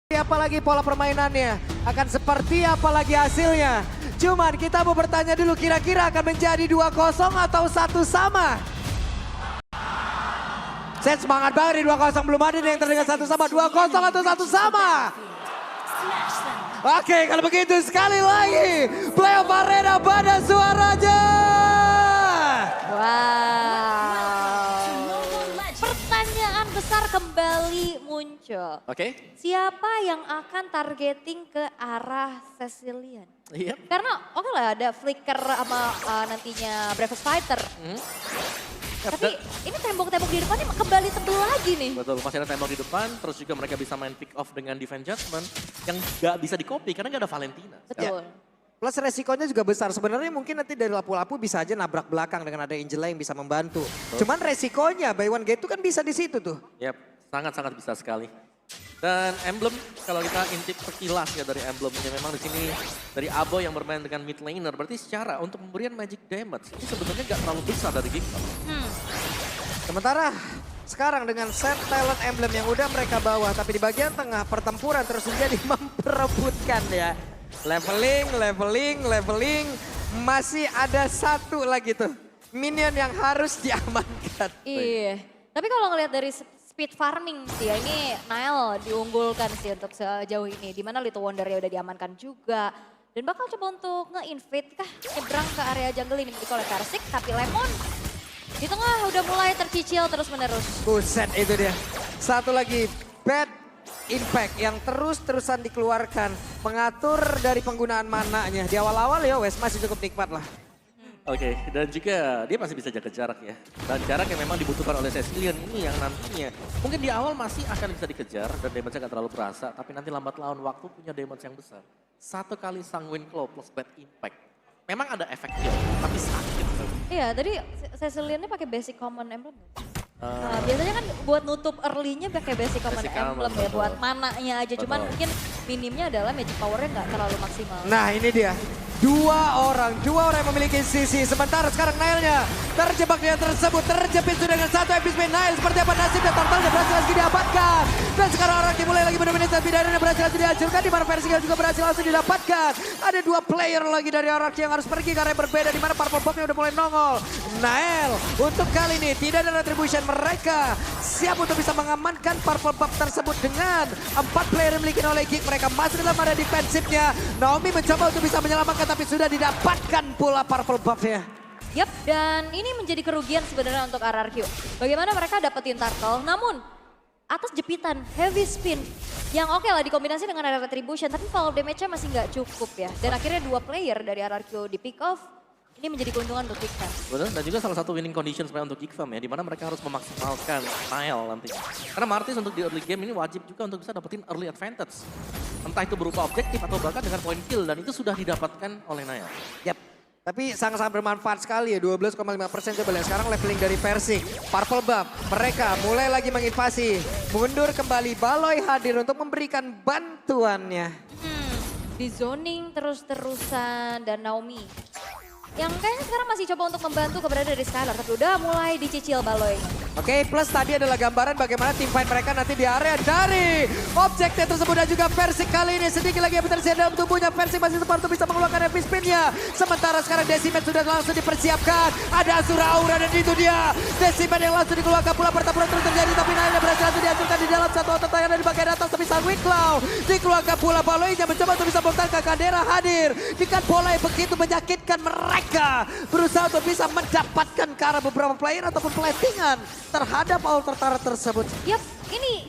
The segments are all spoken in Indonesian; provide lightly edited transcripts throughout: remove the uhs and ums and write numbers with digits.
Apa lagi pola permainannya, akan seperti apa lagi hasilnya. Cuman kita mau bertanya dulu, kira-kira akan menjadi 2-0 atau 1 sama? Saya semangat banget di 2-0, belum ada nih yang terdengar 1 sama. 2-0 atau 1 sama? Oke, kalau begitu sekali lagi playoff arena pada suaranya. Wow. Pertanyaan besar kembali muncul. Oke. Siapa yang akan targeting ke arah Cecilian? Iya. Karena oke lah ada Flicker sama nantinya Bravest Fighter. Tapi ini tembok-tembok di depannya kembali tebel lagi nih. Betul, masih ada tembok di depan, terus juga mereka bisa main pick off dengan defense judgment yang gak bisa di copy karena gak ada Valentina. Betul. Plus resikonya juga besar. Sebenarnya mungkin nanti dari lapu-lapu bisa aja nabrak belakang dengan ada Angela yang bisa membantu. Cuman resikonya buy one get itu kan bisa di situ tuh. Yap, sangat-sangat bisa sekali. Dan emblem, kalau kita intip sekilas ya dari emblemnya, memang di sini dari Abo yang bermain dengan mid laner, berarti secara untuk pemberian magic damage ini sebenarnya gak terlalu besar dari Gigman. Sementara sekarang dengan set talent emblem yang udah mereka bawa, tapi di bagian tengah pertempuran terus menjadi memperebutkan ya. Leveling, masih ada satu lagi tuh. Minion yang harus diamankan. Iya. Tapi kalau ngelihat dari speed farming sih ya, ini Nile diunggulkan sih untuk sejauh ini. Dimana Little Wonder ya udah diamankan juga. Dan bakal coba untuk nge-invade kah nyebrang ke area jungle ini dimiliki oleh Persik. Tapi Lemon di tengah udah mulai tercicil terus menerus. Buset itu dia. Satu lagi bad impact yang terus-terusan dikeluarkan. Mengatur dari penggunaan mananya. Di awal-awal ya wes masih cukup nikmat lah. Oke, dan juga dia masih bisa jaga jarak ya. Dan jarak yang memang dibutuhkan oleh Cecilian ini yang nantinya mungkin di awal masih akan bisa dikejar dan damage-nya gak terlalu berasa. Tapi nanti lambat laun waktu punya damage yang besar. 1 kali Sanguine Claw plus bad impact. Memang ada efeknya, tapi sakit. Iya, tadi Cecilian-nya pakai basic common emblem. Nah, biasanya kan buat nutup early-nya pakai basic common emblem ya, buat mananya aja. Cuman mungkin minimnya adalah magic power-nya nggak terlalu maksimal. Nah ini dia. Dua orang yang memiliki sisi. Sementara sekarang Nile-nya terjebak dia tersebut. Terjepit sudah dengan satu episode Nile. Seperti apa nasibnya, Turtle berhasil lagi didapatkan. Dan sekarang orang mulai lagi mendominasi pidana yang berhasil langsung dihancurkan. Di mana Persigal juga berhasil langsung didapatkan. Ada 2 player lagi dari Araki yang harus pergi karena yang berbeda. Di mana Purple Bob-nya udah mulai nongol. Nile untuk kali ini tidak ada retribution, mereka siap untuk bisa mengamankan Purple Bob tersebut dengan 4 player yang dimiliki oleh Geek. Mereka masih dalam area defensifnya. Naomi mencoba untuk bisa menyelamatkan tapi sudah didapatkan pula Purple Buff-nya. Yap, dan ini menjadi kerugian sebenarnya untuk RRQ. Bagaimana mereka dapetin Turtle, namun atas jepitan heavy spin yang oke lah dikombinasi dengan ada retribution, tapi fall damage-nya masih nggak cukup ya. Dan akhirnya 2 player dari RRQ di pick off, ini menjadi keuntungan untuk Geekfam. Betul, dan juga salah satu winning condition sebenarnya untuk Geekfam ya, di mana mereka harus memaksimalkan Nile nanti. Karena Martis untuk di early game ini wajib juga untuk bisa dapetin early advantage. Entah itu berupa objektif atau bahkan dengan point kill, dan itu sudah didapatkan oleh Nile. Yap. Tapi sangat-sangat bermanfaat sekali ya, 12,5% coba lihat sekarang leveling dari Persik. Purple Buff, mereka mulai lagi menginvasi. Mundur kembali, Baloy hadir untuk memberikan bantuannya. Di zoning terus-terusan dan Naomi. Yang kayaknya sekarang masih coba untuk membantu keberadaan dari Skylar, tapi udah mulai dicicil Baloy. Oke, plus tadi adalah gambaran bagaimana tim fight mereka nanti di area dari objektif tersebut dan juga Persik kali ini sedikit lagi potensi dalam tubuhnya. Persik masih sempat untuk bisa mengeluarkan heavy spin-nya. Sementara sekarang Decimet sudah langsung dipersiapkan. Ada Asura Aura dan itu dia. Decimet yang langsung dikeluarkan pula, pertempuran terus terjadi tapi Nailnya berhasil langsung dihancurkan di dalam satu otot yang ada di bagian atas. Tapi Sanguine Claw dikeluarkan pula, Baloy-nya mencoba untuk bisa membongkar. Kadera hadir dengan bola yang begitu menyakitkan mereka. Berusaha untuk bisa mendapatkan ke arah beberapa player ataupun platingan terhadap alter turret tersebut. Yap, ini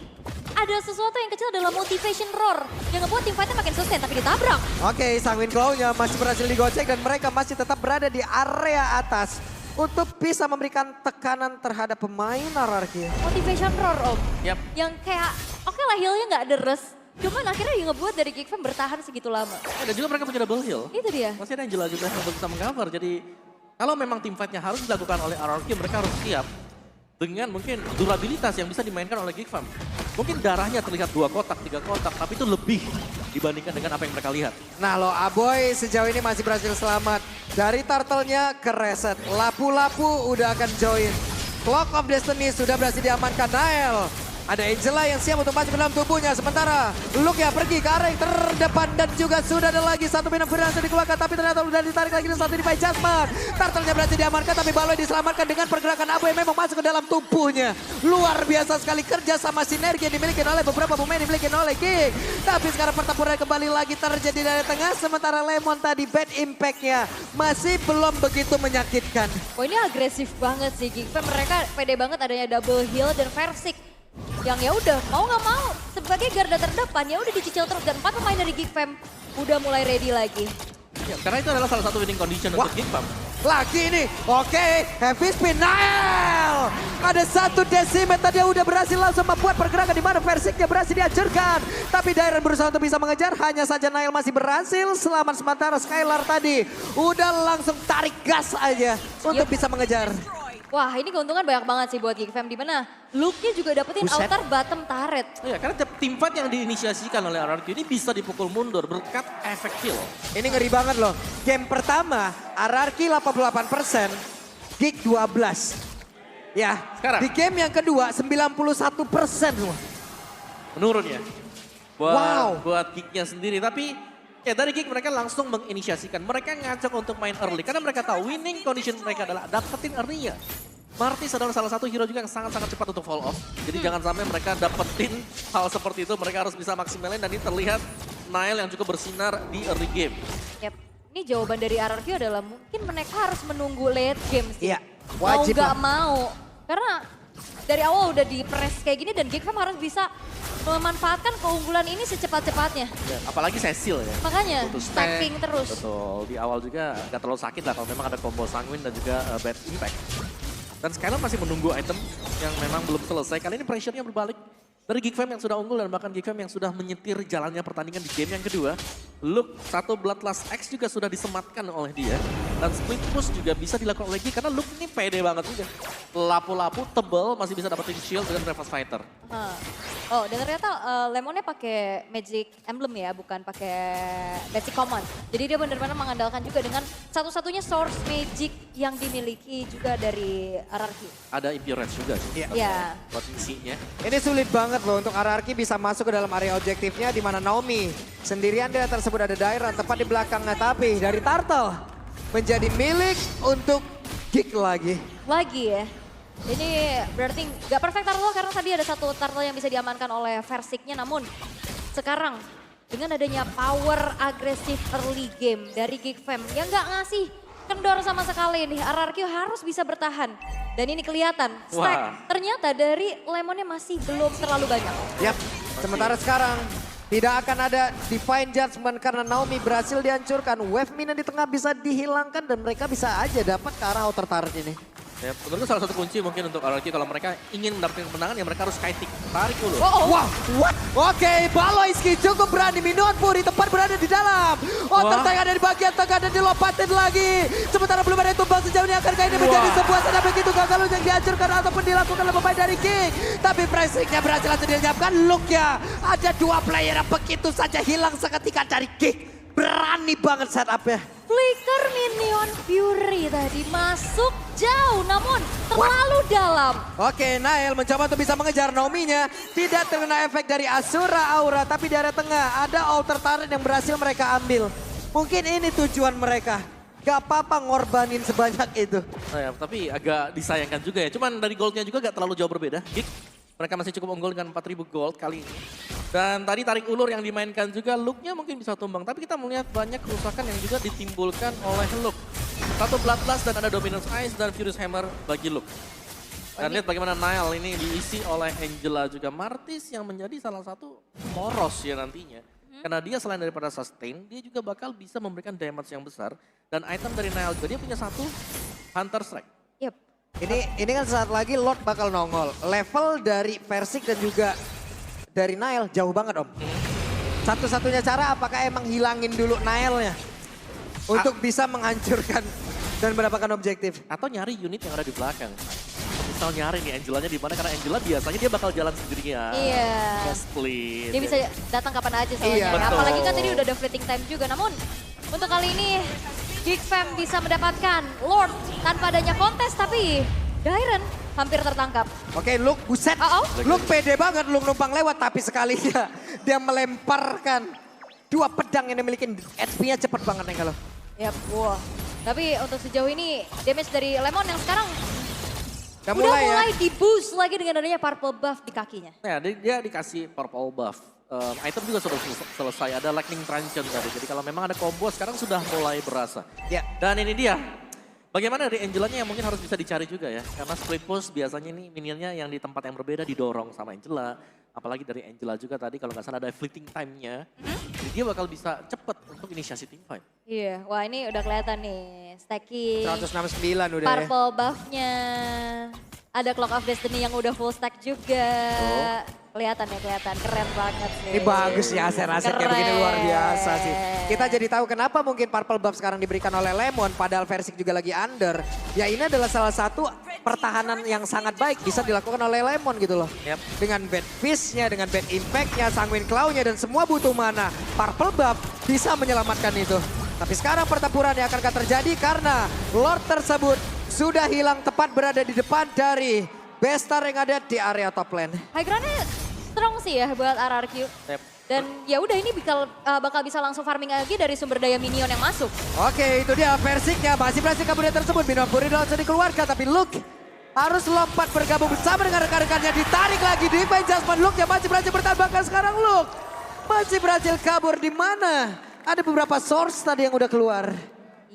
ada sesuatu yang kecil adalah motivation roar yang ngebuat tim fightnya makin sustain tapi ditabrak. Oke, Sanguine Claw-nya masih berhasil digocek dan mereka masih tetap berada di area atas untuk bisa memberikan tekanan terhadap pemain RRQ. Motivation roar Om. Yap. Yang kayak oke lah healnya nggak deres. Cuman akhirnya yang ngebuat dari Geekfam bertahan segitu lama. Dan juga mereka punya double heal. Itu dia. Masih ada Angela juga untuk bisa meng-cover. Jadi kalau memang tim fight-nya harus dilakukan oleh RRQ, mereka harus siap dengan mungkin durabilitas yang bisa dimainkan oleh Geekfam. Mungkin darahnya terlihat 2 kotak, 3 kotak, tapi itu lebih dibandingkan dengan apa yang mereka lihat. Nah lo Aboy sejauh ini masih berhasil selamat. Dari turtle-nya ke reset. Lapu-lapu udah akan join. Clock of Destiny sudah berhasil diamankan Nile. Ada Angela yang siap untuk masuk ke dalam tubuhnya. Sementara Luke ya pergi ke arah yang terdepan. Dan juga sudah ada lagi satu minum berhasil dikeluarkan. Tapi ternyata sudah ditarik lagi dan satu di Jasmine. Turtle-nya berhasil diamankan. Tapi Baloi diselamatkan dengan pergerakan abu yang memang masuk ke dalam tubuhnya. Luar biasa sekali kerja sama sinergi yang dimiliki oleh beberapa pemain dimiliki oleh Geek. Tapi sekarang pertempuran kembali lagi terjadi dari tengah. Sementara Lemon tadi bad impact-nya masih belum begitu menyakitkan. Oh ini agresif banget sih Geek Fam. Mereka pede banget adanya double heal dan Versik. Yang ya udah mau nggak mau sebagai garda terdepan ya udah dicicil terus dan 4 pemain dari Geek Fam udah mulai ready lagi. Ya, karena itu adalah salah satu winning condition untuk Geek Fam. Lagi ini, oke, heavy spin, Nael! Ada satu decimet tadi udah berhasil langsung membuat pergerakan di mana Versiknya berhasil dihancurkan. Tapi Dairen berusaha untuk bisa mengejar, hanya saja Nael masih berhasil. Selamat sementara Skylar tadi udah langsung tarik gas aja untuk bisa mengejar. Wah ini keuntungan banyak banget sih buat Geek Fam di mana Luke-nya juga dapetin Buset. outer bottom turret. Iya, karena tiap team fight yang diinisiasikan oleh RRQ ini bisa dipukul mundur berkat efek kill. Ini ngeri banget loh. Game pertama, RRQ 88%, Geek 12. Ya, Sekarang? di game yang kedua 91% loh. Menurun ya. Wow. Buat Geek-nya sendiri. Tapi ya dari Geek mereka langsung menginisiasikan. Mereka ngajak untuk main early. Karena mereka tahu winning condition mereka adalah dapetin early-nya. Martis adalah salah satu hero juga yang sangat-sangat cepat untuk fall off. Jadi jangan sampai mereka dapetin hal seperti itu. Mereka harus bisa maksimalin dan ini terlihat Nael yang cukup bersinar di early game. Yap. Ini jawaban dari RRQ adalah mungkin mereka harus menunggu late game sih. Iya, wajib mau nggak lah. mau. Karena dari awal udah di press kayak gini dan Geek Fam harus bisa memanfaatkan keunggulan ini secepat-cepatnya. Ya, apalagi Cecil ya. Makanya Butuh stack. stacking terus. Betul, di awal juga gak terlalu sakit lah kalau memang ada combo sanguin dan juga bad impact. Dan Skylar masih menunggu item yang memang belum selesai. Kali ini pressure-nya berbalik dari Geek Fam yang sudah unggul dan bahkan Geek Fam yang sudah menyetir jalannya pertandingan di game yang kedua. Luke, satu Bloodlust X juga sudah disematkan oleh dia. Dan split push juga bisa dilakukan oleh Geek karena Luke ini pede banget juga. Lapu-lapu tebel masih bisa dapetin shield dengan Reverse Fighter. Oh, dan ternyata Lemonnya pakai Magic Emblem ya, bukan pakai Basic Command. Jadi dia benar-benar mengandalkan juga dengan satu-satunya source magic yang dimiliki juga dari RRQ. Ada Impurance juga sih. Iya. Buat isinya. Ini sulit banget loh untuk RRQ bisa masuk ke dalam area objektifnya di mana Naomi sendirian di tersebut ada Dairen tepat di belakangnya tapi dari Turtle menjadi milik untuk Geek lagi. Lagi ya. Ini berarti nggak perfect turtle karena tadi ada satu turtle yang bisa diamankan oleh Versiknya. Namun sekarang dengan adanya power agresif early game dari Geek Fam yang nggak ngasih kendor sama sekali nih. RRQ harus bisa bertahan. Dan ini kelihatan stack ternyata dari Lemonnya masih belum terlalu banyak. Yap, sementara sekarang tidak akan ada Divine Judgment karena Naomi berhasil dihancurkan. Wave minion di tengah bisa dihilangkan dan mereka bisa aja dapat ke arah outer turret ini. Ya, menurutku salah satu kunci mungkin untuk RRQ kalau mereka ingin mendapatkan kemenangan ya mereka harus kiting. Tarik dulu. Wah, what? Oke, Baloyski cukup berani. Minion Puri tepat berada di dalam. Tertengah dari bagian tengah dan dilompatin lagi. Sementara belum ada tumbang sejauh ini akankah ini menjadi sebuah sana begitu gagal yang dihancurkan ataupun dilakukan oleh pemain dari King. Tapi pressingnya berhasil langsung dilenyapkan. Look-nya ada dua player yang begitu saja hilang seketika dari King. Berani banget setupnya. Flicker Minion Fury tadi masuk jauh namun terlalu dalam. Oke, Nael mencoba untuk bisa mengejar Naomi-nya. Tidak terkena efek dari Asura Aura, tapi di area tengah ada outer turret yang berhasil mereka ambil. Mungkin ini tujuan mereka. Gak apa-apa ngorbanin sebanyak itu. Nah, ya, tapi agak disayangkan juga ya. Cuman dari goldnya juga gak terlalu jauh berbeda. Geek, mereka masih cukup unggul dengan 4.000 gold kali ini. Dan tadi tarik ulur yang dimainkan juga, Luke-nya mungkin bisa tumbang. Tapi kita melihat banyak kerusakan yang juga ditimbulkan oleh Luke. Satu Bloodlust dan ada Dominance Ice dan Furious Hammer bagi Luke. Dan lihat bagaimana Nile ini diisi oleh Angela juga. Martis yang menjadi salah satu poros ya nantinya. Karena dia selain daripada sustain, dia juga bakal bisa memberikan damage yang besar. Dan item dari Nile juga, dia punya satu Hunter Strike. Yep. Ini kan saat lagi Lord bakal nongol. Level dari Versik dan juga dari Nile jauh banget Om. Satu-satunya cara apakah emang hilangin dulu Nile-nya untuk bisa menghancurkan dan mendapatkan objektif. Atau nyari unit yang ada di belakang. Misal nyari nih Angelanya di mana karena Angela biasanya dia bakal jalan sendirian. Iya. Split. Dia bisa datang kapan aja soalnya. Iya. Betul. Apalagi kan tadi udah ada fleeting time juga. Namun untuk kali ini Geek Fam bisa mendapatkan Lord tanpa adanya kontes. Tapi Dairen hampir tertangkap. Oke, Luke, buset. Luke pede banget, Luke numpang lewat. Tapi sekalinya dia melemparkan 2 pedang yang dimiliki. HP-nya cepet banget nih kalau. Yap, wah. Tapi untuk sejauh ini damage dari Lemon yang sekarang Udah udah mulai mulai di-boost lagi dengan adanya purple buff di kakinya. Ya, dia dikasih purple buff. Item juga sudah selesai, ada lightning truncheon tadi. Jadi kalau memang ada combo sekarang sudah mulai berasa. Ya. Dan ini dia. Bagaimana dari Angela-nya yang mungkin harus bisa dicari juga ya. Karena split push biasanya ini minionnya yang di tempat yang berbeda didorong sama Angela. Apalagi dari Angela juga tadi kalau nggak salah ada fleeting time-nya. Jadi dia bakal bisa cepet untuk inisiasi team fight. Iya, wah ini udah kelihatan nih. Stacking, 169 udah ya. purple buff-nya. Ada Clock of Destiny yang udah full stack juga. Kelihatan ya, kelihatan. Keren banget sih. Ini bagus ya aset-aset kayak begini luar biasa sih. Kita jadi tahu kenapa mungkin purple buff sekarang diberikan oleh Lemon padahal Versik juga lagi under. Ya ini adalah salah satu pertahanan yang sangat baik bisa dilakukan oleh Lemon gitu loh. Yep. Dengan bad fist-nya, dengan bad impact-nya, sanguine claw-nya dan semua butuh mana. Purple buff bisa menyelamatkan itu. Tapi sekarang pertempuran yang akankah terjadi karena Lord tersebut sudah hilang tepat berada di depan dari Bestar yang ada di area top lane. High ground-nya strong sih ya buat RRQ. Yep. Dan ya udah ini bakal bisa langsung farming lagi dari sumber daya minion yang masuk. Oke, itu dia Versiknya masih berhasil kabur dari tersebut. Minion Fury langsung dikeluarkan tapi Luke harus lompat bergabung bersama dengan rekan-rekannya. Ditarik lagi di Jasmine. Luke yang masih berhasil bertahan bahkan sekarang Luke masih berhasil kabur di mana? Ada beberapa source tadi yang udah keluar.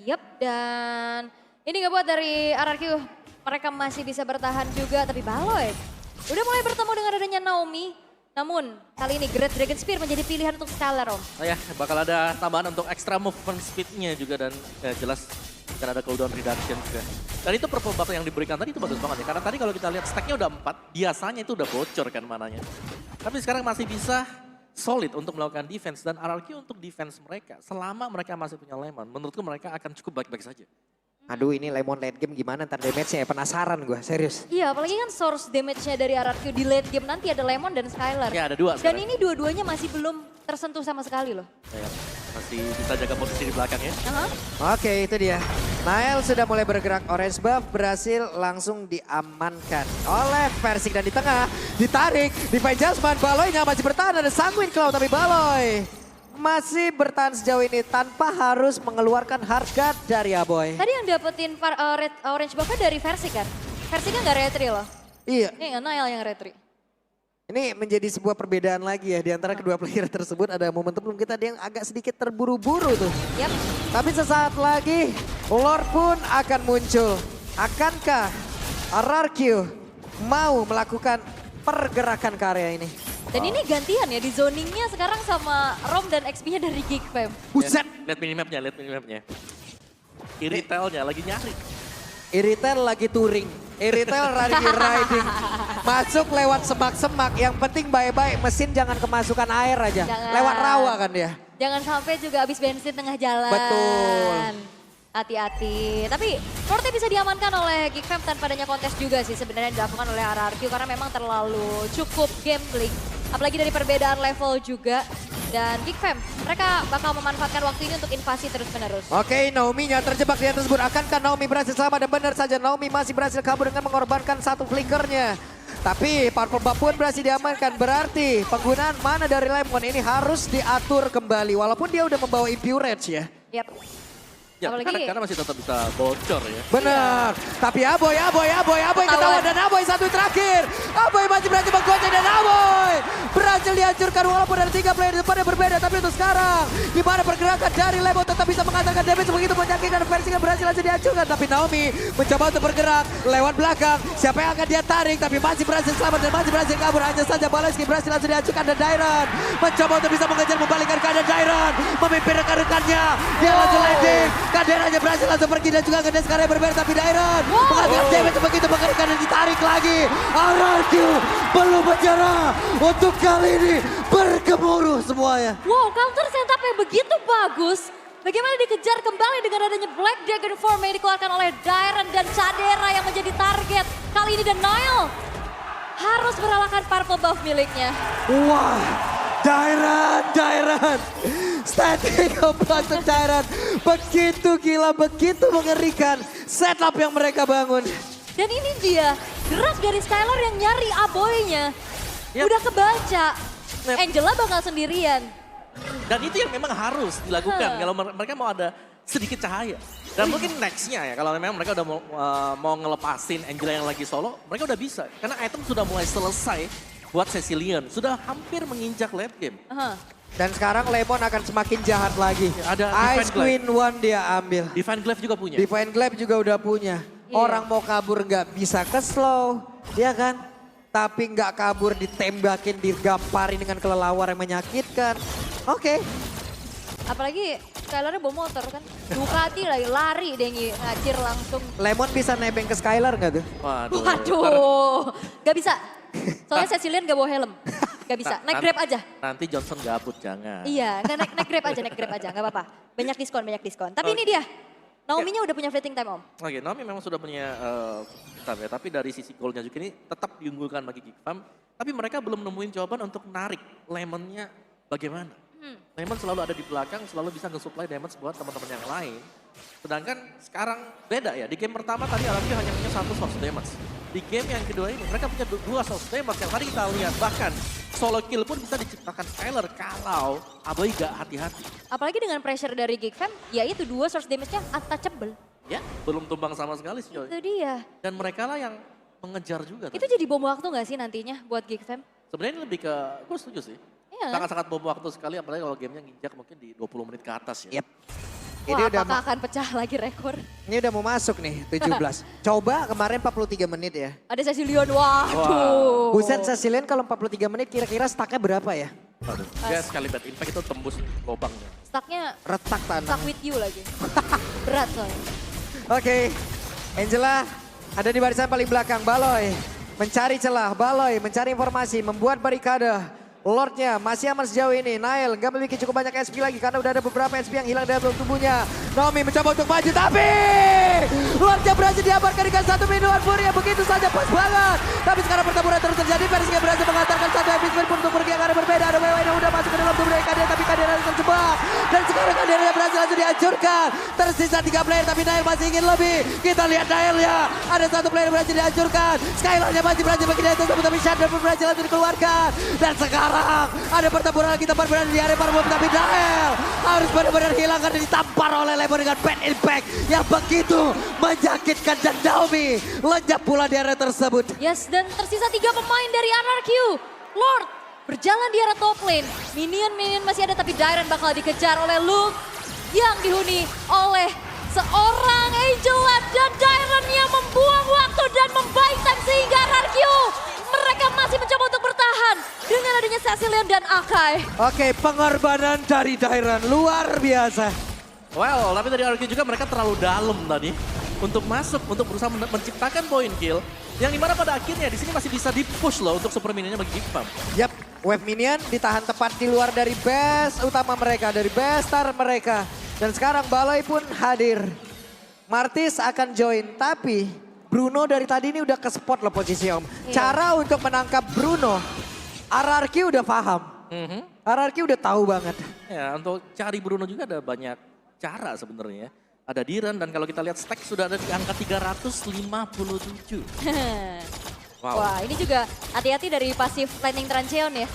Yep, dan ini nggak buat dari RRQ. Mereka masih bisa bertahan juga, tapi Baloy udah mulai bertemu dengan adanya Naomi. Namun kali ini Great Dragon Spear menjadi pilihan untuk Skylar, Om. Oh ya, bakal ada tambahan untuk extra movement speed-nya juga dan jelas akan ada cooldown reduction juga. Dan itu purple buff yang diberikan tadi itu bagus banget ya. Karena tadi kalau kita lihat stack-nya udah 4, biasanya itu udah bocor kan mananya. Tapi sekarang masih bisa solid untuk melakukan defense dan RRQ untuk defense mereka. Selama mereka masih punya Lemon, menurutku mereka akan cukup baik-baik saja. Aduh ini Lemon late game gimana ntar damage-nya ya, penasaran gue serius. Iya apalagi kan source damage-nya dari RRQ di late game nanti ada Lemon dan Skylar. Ya ada 2 Dan ini dua-duanya masih belum tersentuh sama sekali loh. Ya, masih bisa jaga posisi di belakang ya. Oke itu dia. Nael sudah mulai bergerak, orange buff berhasil langsung diamankan oleh Versik. Dan di tengah ditarik, Divine Jasmine, Baloy-nya masih bertahan, ada Sanguine Claw tapi Baloy masih bertahan sejauh ini tanpa harus mengeluarkan harga dari Aboy. Tadi yang dapetin orange buff-nya dari Versik kan? Versiknya nggak retry loh. Iya. Ini Nael yang retry. Ini menjadi sebuah perbedaan lagi ya di antara kedua player tersebut. Ada momentum kita yang agak sedikit terburu-buru tuh. Yap. Tapi sesaat lagi Lord pun akan muncul. Akankah RRQ mau melakukan pergerakan ke area ini? Dan ini gantian ya di zoningnya sekarang sama Rom dan XP-nya dari Geekfam. Buset. Lihat minimapnya. Iritel-nya lagi nyari. Iritel lagi touring. Iritel lagi riding. Masuk lewat semak-semak. Yang penting baik-baik mesin jangan kemasukan air aja. Jangan. Lewat rawa kan dia. Jangan sampai juga habis bensin tengah jalan. Betul. Hati-hati. Tapi Lordnya bisa diamankan oleh Geekfam tanpa adanya kontes juga sih sebenarnya dilakukan oleh RRQ. Karena memang terlalu cukup gambling. Apalagi dari perbedaan level juga. Dan Geekfam, mereka bakal memanfaatkan waktu ini untuk invasi terus-menerus. Oke, Naomi-nya terjebak di atas tersebut. Akankah Naomi berhasil selamat? Dan benar saja Naomi masih berhasil kabur dengan mengorbankan satu flickernya. Tapi Purple Buff pun berhasil diamankan. Berarti penggunaan mana dari Lemon ini harus diatur kembali. Walaupun dia udah membawa Impurage ya. Yap. Ya, karena masih tetap bisa bocor ya. Benar. Tapi Aboy ketahuan dan Aboy satu terakhir. Aboy masih berhasil menggocek dan Aboy berhasil dihancurkan walaupun ada 3 player di depan yang berbeda. Tapi untuk sekarang di mana pergerakan dari Lemon tetap bisa mengatakan damage begitu menyakitkan. Versi yang berhasil langsung dihancurkan. Tapi Naomi mencoba untuk bergerak lewat belakang. Siapa yang akan dia tarik tapi masih berhasil selamat dan masih berhasil kabur. Hanya saja Baleski berhasil langsung dihancurkan dan Dairon mencoba untuk bisa mengejar membalikkan keadaan Dairon. Memimpin rekan-rekannya. Dia langsung landing. Kaderanya berhasil langsung pergi dan juga Gede sekarang berbeda tapi Dairon menghasilkan damage begitu mengerikan dan ditarik lagi. RRQ belum menyerah untuk kali ini bergemuruh semuanya. Wow, counter setup yang begitu bagus. Bagaimana dikejar kembali dengan adanya Black Dragon Form yang dikeluarkan oleh Dairon dan Cadera yang menjadi target. Kali ini The Nile harus merelakan purple buff miliknya. Wah, Dairon. Standing up untuk Dairon. Begitu gila, begitu mengerikan setup yang mereka bangun. Dan ini dia gerak dari Skylar yang nyari aboynya. Yap. Udah kebaca. Yap. Angela bakal sendirian. Dan itu yang memang harus dilakukan kalau mereka mau ada sedikit cahaya. Dan mungkin nextnya ya, kalau memang mereka udah mau ngelepasin Angela yang lagi solo, mereka udah bisa. Karena item sudah mulai selesai buat Cecilion. Sudah hampir menginjak late game. Dan sekarang Lemon akan semakin jahat lagi. Ada Ice Divine Glaive. Queen One dia ambil. Divine Glaive juga punya. Divine Glaive juga udah punya. Iya. Orang mau kabur nggak bisa ke slow, ya kan? Tapi nggak kabur ditembakin, digamparin dengan kelelawar yang menyakitkan. Oke. Apalagi Skylarnya bawa motor kan. Ducati lagi, lari deh ngacir langsung. Lemon bisa nebeng ke Skylar nggak tuh? Waduh. Waduh, gak bisa. Soalnya Cecilian gak bawa helm. Gak bisa, naik Grab aja. Nanti Johnson gabut, jangan. Iya, nggak naik Grab aja, gak apa-apa. Banyak diskon. Tapi ini dia, Naomi-nya udah punya fleeting time, Om. Oke, Naomi memang sudah punya time ya, tapi dari sisi goalnya juga ini tetap diunggulkan bagi Geek Farm. Tapi mereka belum nemuin jawaban untuk menarik Lemonnya bagaimana. Lemon selalu ada di belakang, selalu bisa nge-supply damage buat teman-teman yang lain. Sedangkan sekarang beda ya, di game pertama tadi Alamnya hanya punya satu source damage. Di game yang kedua ini mereka punya dua source damage yang tadi kita lihat. Bahkan solo kill pun bisa diciptakan Skylar kalau Aboy gak hati-hati. Apalagi dengan pressure dari Geek Fam, ya itu dua source damage-nya untouchable. Ya, belum tumbang sama sekali sih Joy. Itu dia. Dan mereka lah yang mengejar juga. Itu jadi bom waktu gak sih nantinya buat Geek Fam? Sebenarnya ini lebih ke, gue setuju sih. Iya. Sangat-sangat bom waktu sekali, apalagi kalau gamenya nginjak mungkin di 20 menit ke atas ya. Yep. Wah, apakah akan pecah lagi rekor? Ini udah mau masuk nih, 17. Coba kemarin 43 menit ya. Ada Cecilion, waduh. Buset Cecilion kalau 43 menit kira-kira stacknya berapa ya? Waduh, dia sekali bad impact itu tembus lubangnya. Stucknya Retak tanah. stuck with you lagi. Berat soalnya. Oke, Angela ada di barisan paling belakang. Baloy mencari celah, Baloy mencari informasi, membuat barikade. Lordnya masih aman sejauh ini. Nail nggak memiliki cukup banyak SP lagi karena udah ada beberapa SP yang hilang dari dalam tubuhnya. Naomi mencoba untuk maju tapi Lordnya berhasil diamankan dengan satu minuman Fury yang begitu saja pas banget. Tapi sekarang pertempuran terus terjadi. Persinya berhasil mengantarkan satu epic win pun untuk pergi yang ada berbeda. Ada WW yang udah masuk ke dalam tubuh dari Kadira tapi Kadira terjebak. Dan sekarang Kadira berhasil langsung dihancurkan. Tersisa 3 player tapi Nail masih ingin lebih. Kita lihat Nailnya. Ada satu player yang berhasil dihancurkan. Skylarnya masih berhasil bagi dia tersebut tapi Shadow pun berhasil langsung dikeluarkan. Dan sekarang ada pertempuran lagi tempat berada di area Parabom tapi Nael harus benar-benar hilang karena ditampar oleh Lemon dengan bad impact yang begitu menyakitkan dan Naomi lenyap pula di area tersebut. Yes, dan tersisa 3 pemain dari RRQ. Lord berjalan di area top lane. Minion masih ada tapi Dairen bakal dikejar oleh Luke yang dihuni oleh seorang Angela dan Dairen yang membuang waktu dan membaik time sehingga RRQ mereka masih mencoba untuk bertahan dengan adanya Cecilion dan Akai. Oke, pengorbanan dari Dairen luar biasa. Well, tapi dari RQ juga mereka terlalu dalam tadi untuk masuk, untuk berusaha menciptakan point kill. Yang dimana pada akhirnya di sini masih bisa di-push loh untuk super minionnya bagi Geek Farm. Yap, wave minion ditahan tepat di luar dari base utama mereka, dari base star mereka. Dan sekarang Baloy pun hadir. Martis akan join, tapi Bruno dari tadi ini udah ke spot loh posisi Om. Iya. Cara untuk menangkap Bruno, RRQ udah paham. RRQ udah tahu banget. Ya, untuk cari Bruno juga ada banyak cara sebenarnya. Ada Diren dan kalau kita lihat stack sudah ada di angka 357. Wow. Wah, ini juga hati-hati dari pasif Lightning Trancheon ya.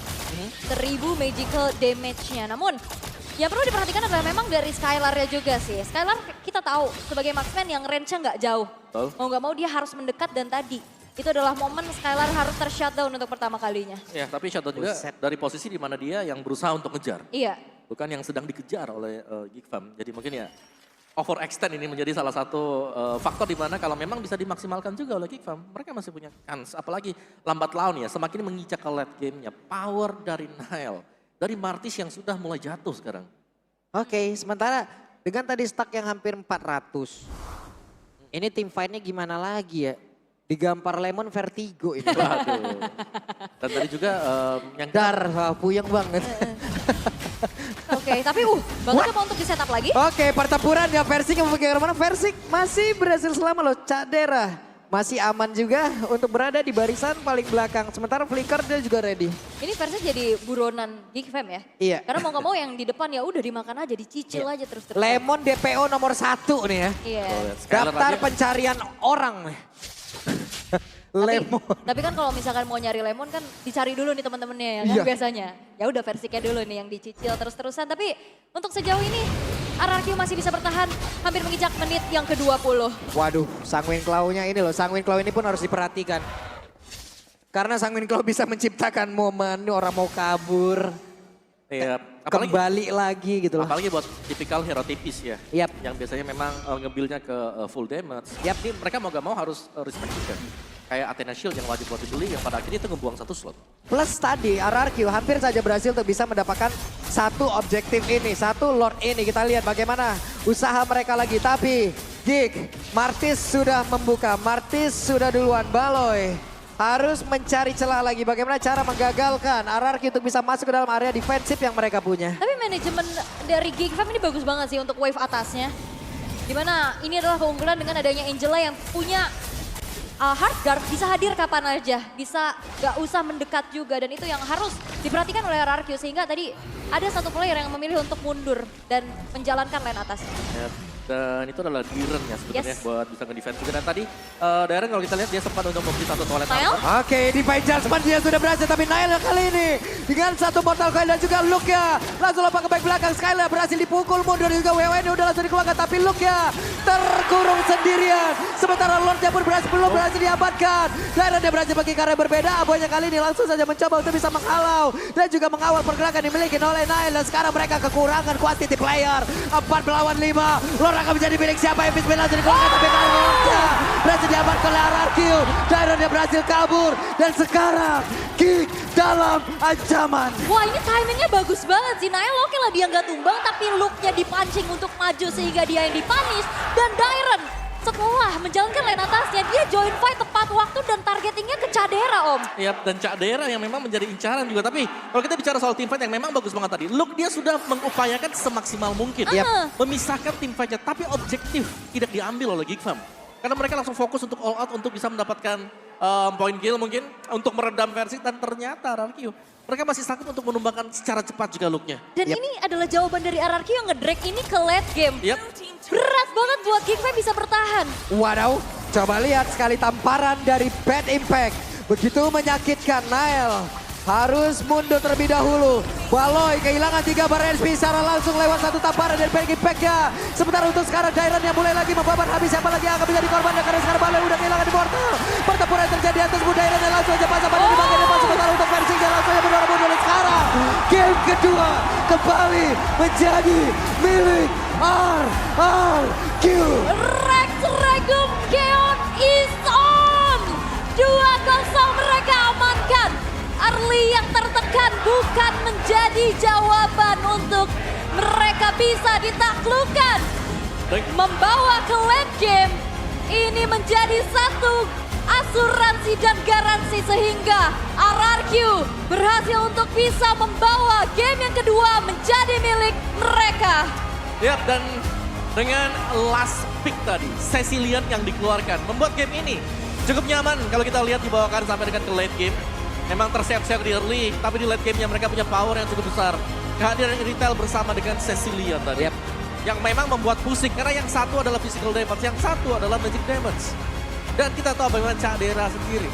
1000 magical damage-nya. Namun, yang perlu diperhatikan adalah memang dari Skylar-nya juga sih. Skylar kita tahu sebagai marksman yang range-nya nggak jauh. Betul. Mau nggak mau dia harus mendekat dan tadi. Itu adalah momen Skylar harus ter-shutdown untuk pertama kalinya. Ya, tapi shutdown juga dari posisi di mana dia yang berusaha untuk ngejar. Iya. Bukan yang sedang dikejar oleh Geek Farm. Jadi mungkin ya overextend ini menjadi salah satu faktor di mana kalau memang bisa dimaksimalkan juga oleh Geek Farm, mereka masih punya kans. Apalagi lambat laun ya, semakin menginjak ke late game-nya. Power dari Nile, dari Martis yang sudah mulai jatuh sekarang. Oke, sementara dengan tadi stack yang hampir 400. Ini tim fight-nya gimana lagi ya? Digampar Lemon vertigo ini. Waduh. Dan tadi juga yang Puyeng banget. Oke, tapi bagus coba untuk di-setup lagi. Oke, pertempuran ya Versik yang mempegang mana? Versik masih berhasil selamat loh. Cadera masih aman juga untuk berada di barisan paling belakang. Sementara Flicker dia juga ready. Ini versi jadi buronan Geek Fam ya? Iya. Karena mau nggak mau yang di depan ya udah dimakan aja, dicicil aja terus-terus. Lemon DPO nomor 1 nih ya. Iya. Daftar pencarian orang. Lemon. Tapi kan kalau misalkan mau nyari lemon kan dicari dulu nih teman-temannya ya kan Iya. biasanya. Ya udah versi kayak dulu nih yang dicicil terus-terusan. Tapi untuk sejauh ini RRQ masih bisa bertahan hampir menginjak menit yang ke-20. Waduh, Sanguine Claw-nya ini loh. Sanguine Claw ini pun harus diperhatikan. Karena Sanguine Claw bisa menciptakan momen orang mau kabur. Iya, apalagi Kembali lagi gitu loh. apalagi buat tipikal hero tipis ya. Yap. Yang biasanya memang nge-build-nya ke full damage. Yap. Ini mereka mau gak mau harus respect juga. Kayak Athena Shield yang wajib buat dibeli yang pada akhirnya itu ngebuang 1 slot. Plus tadi RRQ hampir saja berhasil untuk bisa mendapatkan satu objektif ini, satu Lord ini. Kita lihat bagaimana usaha mereka lagi. Tapi Gig, Martis sudah membuka, Martis sudah duluan, Baloy harus mencari celah lagi. Bagaimana cara menggagalkan RRQ untuk bisa masuk ke dalam area defensif yang mereka punya. Tapi manajemen dari Geek Fam ini bagus banget sih untuk wave atasnya. Dimana ini adalah keunggulan dengan adanya Angela yang punya hard guard, bisa hadir kapan aja, bisa gak usah mendekat juga. Dan itu yang harus diperhatikan oleh RRQ sehingga tadi ada satu player yang memilih untuk mundur dan menjalankan lane atas. Ya, dan itu adalah Diren ya sebenarnya Yes. buat bisa nge-defense juga. Dan tadi Diren kalau kita lihat dia sempat untuk membeli satu toilet Nail? armor. Oke, Divine Judgment dia sudah berhasil, tapi Nail kali ini dengan satu Mortal Coil dan juga Luke-nya langsung lompat ke back belakang. Skylar berhasil dipukul mundur dan juga WWN udah langsung dikeluarkan, tapi Luke-nya terkurung sendirian. Sementara Lord-nya pun belum berhasil diamankan. Diren dia berhasil bagi karya berbeda, Aboynya kali ini langsung saja mencoba untuk bisa menghalau dan juga mengawal pergerakan dimiliki oleh Nail. Dan sekarang mereka kekurangan quantity player, 4 melawan 5. Lord akan menjadi milik siapa? Epic Spin langsung dikeluarkan, tapi karena Lord-nya berhasil diamankan oleh RRQ. Diren dia berhasil kabur dan sekarang Geek dalam ancaman. Wah ini timingnya bagus banget sih. Nail oke lah dia nggak tumbang tapi look-nya dipancing untuk maju sehingga dia yang dipunish. Dan Diren setelah menjalankan lane atasnya dia join fight tepat waktu dan targetingnya ke Cadera Om. Iya, dan Cak Dera yang memang menjadi incaran juga. Tapi kalau kita bicara soal teamfight yang memang bagus banget tadi. Luke dia sudah mengupayakan semaksimal mungkin. Memisahkan teamfightnya, tapi objektif tidak diambil oleh Geek Fam. Karena mereka langsung fokus untuk all out untuk bisa mendapatkan point kill mungkin. Untuk meredam versi dan ternyata RRQ. Mereka masih sakit untuk menumbangkan secara cepat juga Luke-nya. Dan ini adalah jawaban dari RRQ yang nge-drag ini ke late game. Yap. Berat banget buat Geek Fam bisa bertahan. Wadaw, coba lihat sekali tamparan dari Bad Impact. Begitu menyakitkan. Nail harus mundur terlebih dahulu. Baloy kehilangan 3 bar HP secara langsung lewat satu tamparan dari Bad Impact-nya. Sementara untuk sekarang Diren yang mulai lagi membabat habis. Siapa lagi yang akan menjadi korbannya karena sekarang Baloy udah kehilangan di portal. Pertempuran yang terjadi atas Diren yang langsung aja pasang pada di bagian depan. Sementara untuk versi yang langsung aja berdua mundur. Sekarang game kedua kembali menjadi milik RRQ. Rex Regum Keon is on. 2-0 mereka amankan. Early yang tertekan bukan menjadi jawaban untuk mereka bisa ditaklukkan. Membawa ke late game ini menjadi satu asuransi dan garansi sehingga RRQ berhasil untuk bisa membawa game yang kedua menjadi milik mereka. Yap, dan dengan last pick tadi, Cecilian yang dikeluarkan. Membuat game ini cukup nyaman kalau kita lihat dibawakan sampai dengan ke late game. Memang terseok-seok di early, tapi di late game-nya mereka punya power yang cukup besar. Kehadiran Retail bersama dengan Cecilian tadi. Yep. Yang memang membuat pusing, karena yang satu adalah physical damage, yang satu adalah magic damage. Dan kita tahu bagaimana Cak Dera sendiri.